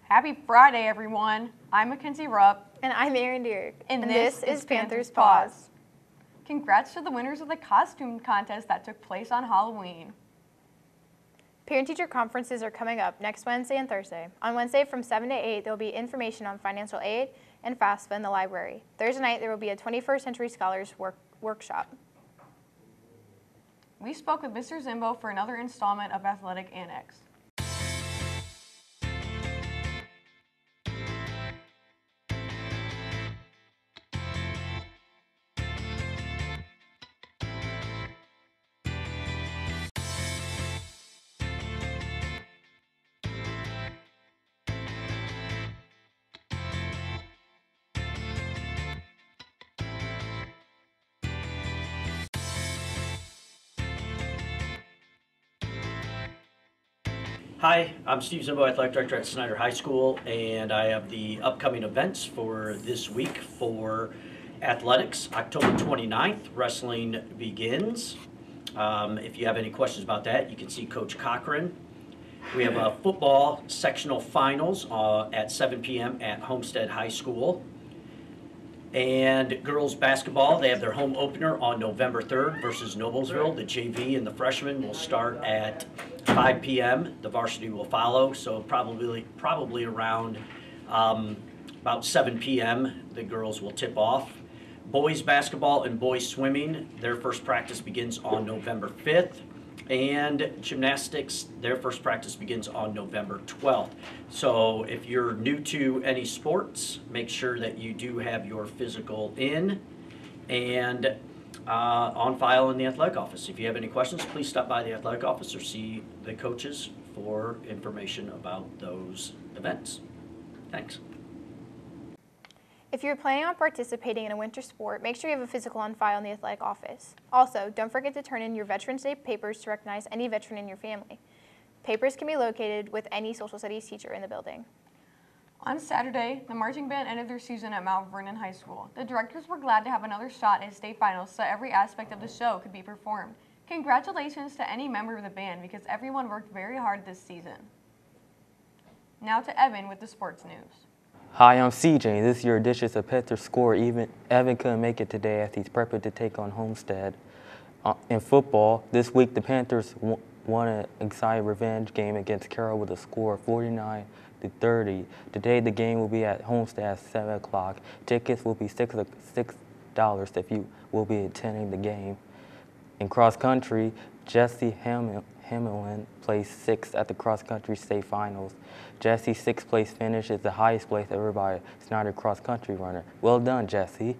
Happy Friday, everyone. I'm Mackenzie Rupp. And I'm Erin Deerick. And this is Panther's Pause. Congrats to the winners of the costume contest that took place on Halloween. Parent-teacher conferences are coming up next Wednesday and Thursday. On Wednesday from 7 to 8, there will be information on financial aid and FAFSA in the library. Thursday night, there will be a 21st Century Scholars workshop. We spoke with Mr. Zimbo for another installment of Athletic Annex. Hi, I'm Steve Zimbo, Athletic Director at Snyder High School, and I have the upcoming events for this week for athletics. October 29th, wrestling begins. If you have any questions about that, you can see Coach Cochran. We have a football sectional finals at 7 p.m. at Homestead High School. And girls basketball, they have their home opener on November 3rd versus Noblesville. The JV and the freshmen will start at 5 p.m. The varsity will follow, so probably around about 7 p.m. the girls will tip off. Boys basketball and boys swimming, their first practice begins on November 5th. And gymnastics, their first practice begins on November 12th. So if you're new to any sports, make sure that you do have your physical in and on file in the athletic office. If you have any questions, please stop by the athletic office or see the coaches for information about those events. Thanks. If you're planning on participating in a winter sport, make sure you have a physical on file in the athletic office. Also, don't forget to turn in your Veterans Day papers to recognize any veteran in your family. Papers can be located with any social studies teacher in the building. On Saturday, the marching band ended their season at Mount Vernon High School. The directors were glad to have another shot at state finals so every aspect of the show could be performed. Congratulations to any member of the band because everyone worked very hard this season. Now to Evan with the sports news. Hi, I'm CJ. This is your dishes of Panther score. Evan couldn't make it today as he's prepping to take on Homestead. In football, this week the Panthers won an exciting revenge game against Carroll with a score of 49-30. Today the game will be at Homestead at 7 o'clock. Tickets will be $6 if you will be attending the game. In cross country, Jesse Hamlin placed 6th at the cross-country state finals. Jesse's 6th place finish is the highest place ever by a Snyder cross-country runner. Well done, Jesse.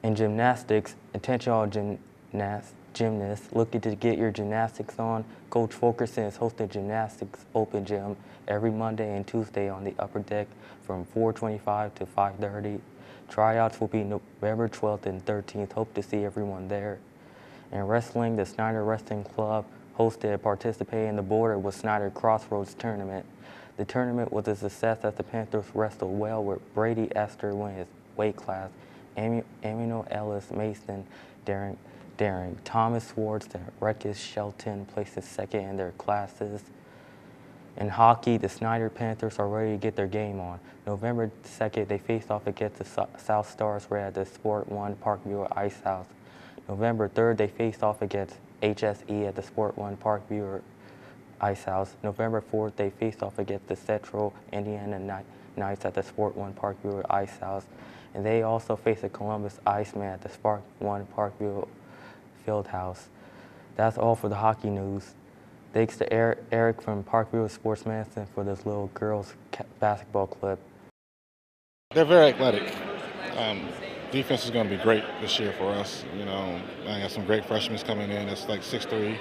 In gymnastics, attention all gymnasts looking to get your gymnastics on. Coach Fulkerson is hosting Gymnastics Open Gym every Monday and Tuesday on the upper deck from 4:25 to 5:30. Tryouts will be November 12th and 13th. Hope to see everyone there. In wrestling, the Snyder Wrestling Club hosted and participated in the Border with Snyder Crossroads Tournament. The tournament was a success as the Panthers wrestled well with Brady Esther winning his weight class, Emmanuel Ellis Mason daring Thomas Swartz and Rekis Shelton placed second in their classes. In hockey, the Snyder Panthers are ready to get their game on. November 2nd, they faced off against the South Stars right at the Sport 1 Parkview Ice House. November 3rd, they faced off against HSE at the Sport 1 Parkview Ice House. November 4th, they faced off against the Central Indiana Knights at the Sport 1 Parkview Ice House. And they also faced the Columbus Iceman at the Sport 1 Parkview Fieldhouse. That's all for the hockey news. Thanks to Eric from Parkview Sports Medicine for this little girls basketball clip. They're very athletic. Defense is going to be great this year for us. You know, I got some great freshmen coming in. That's like 6'3",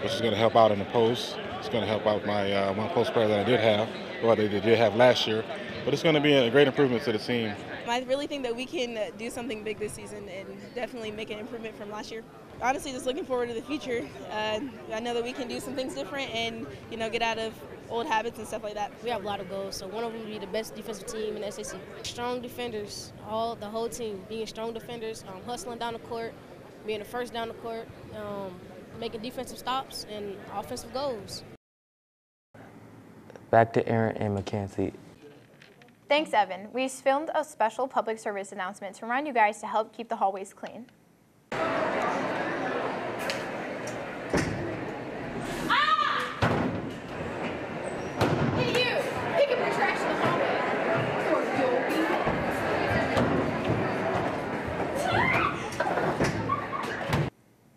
which is going to help out in the post. It's going to help out my one post player that I did have, or they did have last year. But it's going to be a great improvement to the team. I really think that we can do something big this season and definitely make an improvement from last year. Honestly, just looking forward to the future. I know that we can do some things different and, you know, get out of old habits and stuff like that. We have a lot of goals, so one of them will be the best defensive team in the SAC. Strong defenders, the whole team, being strong defenders, hustling down the court, being the first down the court, making defensive stops and offensive goals. Back to Aaron and Mackenzie. Thanks, Evan. We filmed a special public service announcement to remind you guys to help keep the hallways clean. Hey, you! Pick up your trash in the hallway, or you'll be...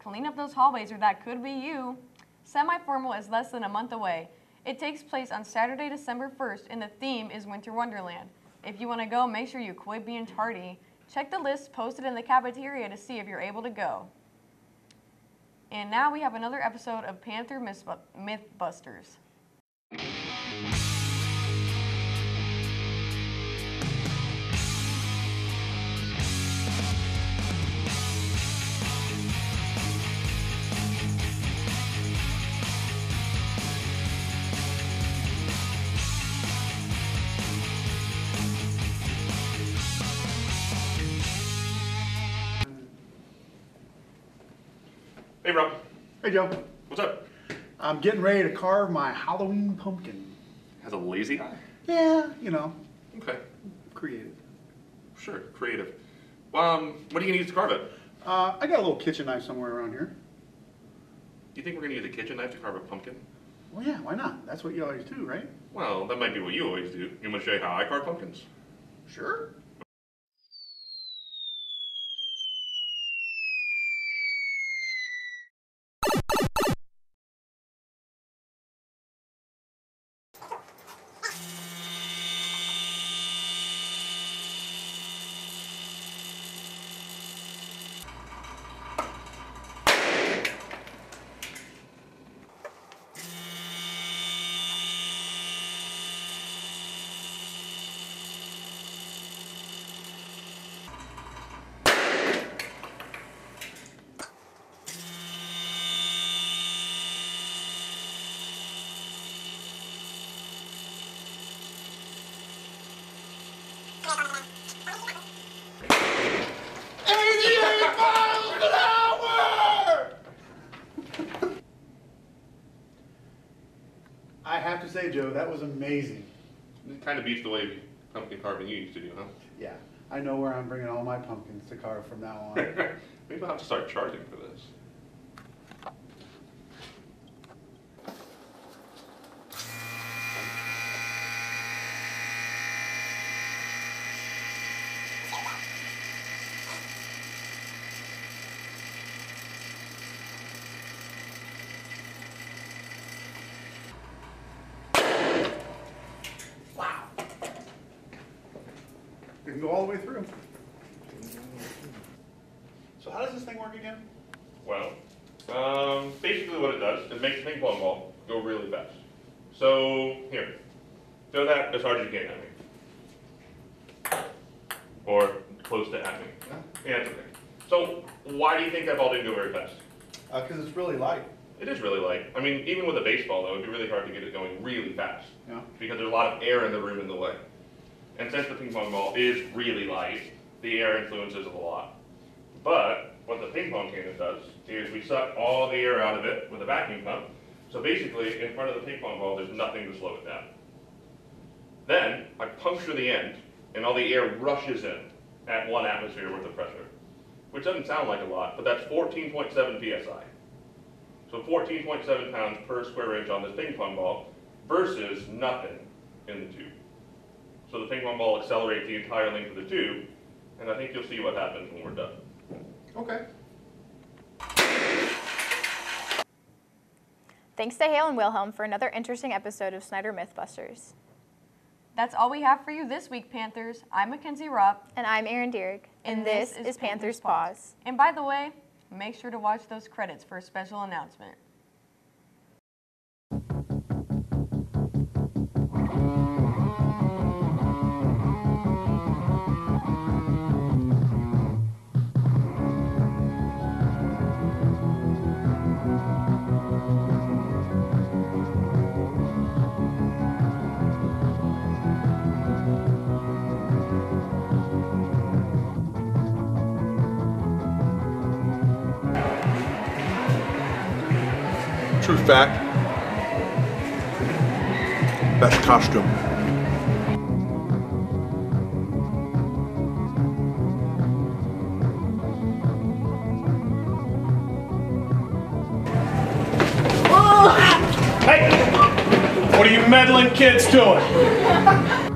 Clean up those hallways, or that could be you. Semi-formal is less than a month away. It takes place on Saturday, December 1st, and the theme is Winter Wonderland. If you want to go, make sure you quit being tardy. Check the list posted in the cafeteria to see if you're able to go. And now we have another episode of Panther Mythbusters. Hey, Rob. Hey, Joe. What's up? I'm getting ready to carve my Halloween pumpkin. Has a lazy eye? Yeah, Okay. creative. Sure. Creative. What are you going to use to carve it? I got a little kitchen knife somewhere around here. Do you think we're going to use a kitchen knife to carve a pumpkin? Well, yeah, why not? That's what you always do, right? Well, that might be what you always do. You want to show you how I carve pumpkins? Sure. I have to say, Joe, that was amazing. It kind of beats the way pumpkin carving you used to do, huh? Yeah, I know where I'm bringing all my pumpkins to carve from now on. Maybe I'll have to start charging for this. You can go all the way through. So how does this thing work again? Well, basically what it does, it makes the ping pong ball go really fast. So, here, throw that as hard as you can at me. Or close to at me. Yeah, it's okay. So, why do you think that ball didn't go very fast? Because it's really light. It is really light. I mean, even with a baseball though, it'd be really hard to get it going really fast. Yeah. Because there's a lot of air in the room in the way. And since the ping pong ball is really light, the air influences it a lot. But what the ping pong cannon does is we suck all the air out of it with a vacuum pump. So basically, in front of the ping pong ball, there's nothing to slow it down. Then I puncture the end, and all the air rushes in at 1 atmosphere worth of pressure, which doesn't sound like a lot, but that's 14.7 psi. So 14.7 pounds per square inch on this ping pong ball versus nothing in the tube. So the ping pong ball accelerates the entire length of the tube, and I think you'll see what happens when we're done. Okay. Thanks to Hale and Wilhelm for another interesting episode of Snyder Mythbusters. That's all we have for you this week, Panthers. I'm Mackenzie Rupp. And I'm Erin Dierg. And this is Panthers Pause. And by the way, make sure to watch those credits for a special announcement. True fact. Best costume. Hey! What are you meddling kids doing?